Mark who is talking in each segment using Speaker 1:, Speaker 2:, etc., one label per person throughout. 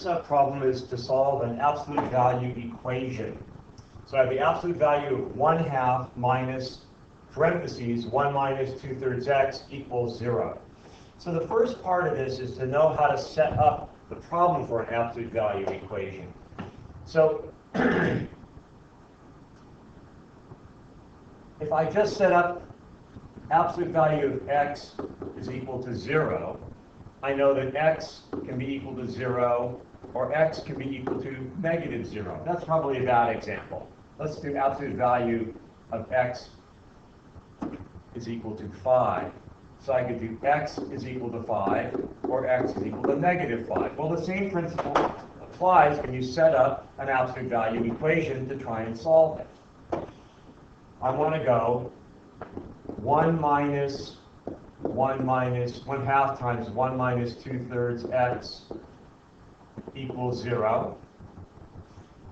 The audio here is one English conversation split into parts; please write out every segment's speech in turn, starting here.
Speaker 1: this problem is to solve an absolute value equation. So I have the absolute value of 1/2 minus parentheses 1 minus 2/3 x equals 0. So the first part of this is to know how to set up the problem for an absolute value equation. So if I just set up absolute value of x is equal to 0, I know that x can be equal to 0 or x can be equal to -0. That's probably a bad example. Let's do absolute value of x is equal to 5. So I could do x is equal to 5 or x is equal to -5. Well, the same principle applies when you set up an absolute value equation to try and solve it. I want to go 1 minus 1/2 times 1 minus 2/3 x equals 0.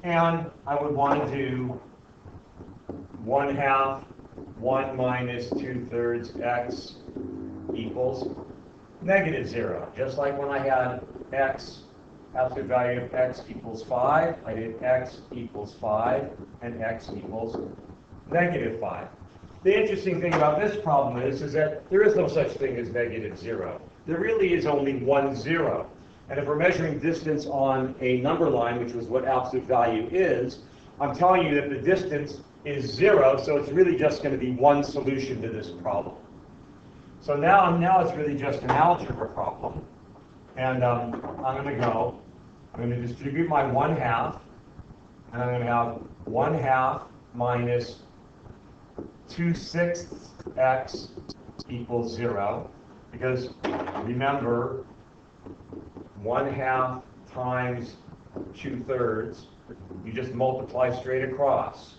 Speaker 1: And I would want to do 1/2 1 minus 2/3 x equals -0. Just like when I had x, absolute value of x equals 5, I did x equals 5 and x equals -5. The interesting thing about this problem is that there is no such thing as -0. There really is only one 0. And if we're measuring distance on a number line, which was what absolute value is, I'm telling you that the distance is 0, so it's really just going to be one solution to this problem. So now it's really just an algebra problem. And I'm going to distribute my 1/2, and I'm going to have 1/2 minus 2/6 x equals 0, because remember, 1/2 times 2/3, you just multiply straight across.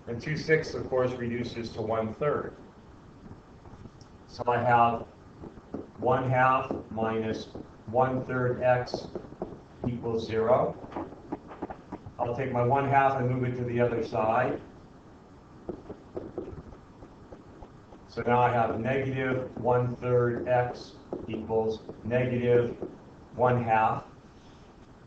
Speaker 1: And 2/6, of course, reduces to 1/3. So I have 1/2 minus 1/3 x equals 0. I'll take my 1/2 and move it to the other side. So now I have negative 1/3 x equals negative 1/2.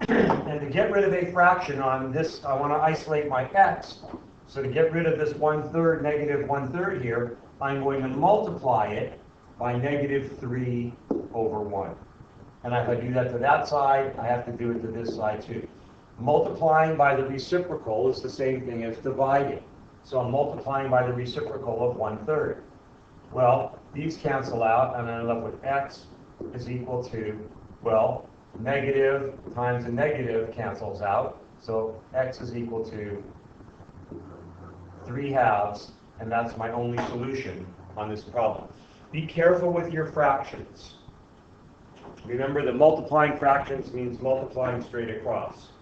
Speaker 1: And to get rid of a fraction on this, I want to isolate my x. So to get rid of this 1/3, negative 1/3 here, I'm going to multiply it by -3 over 1. And if I do that to that side, I have to do it to this side too. Multiplying by the reciprocal is the same thing as dividing. So I'm multiplying by the reciprocal of 1/3. Well, these cancel out, and I'm left with x is equal to, well, negative times a negative cancels out. So x is equal to 3/2, and that's my only solution on this problem. Be careful with your fractions. Remember that multiplying fractions means multiplying straight across.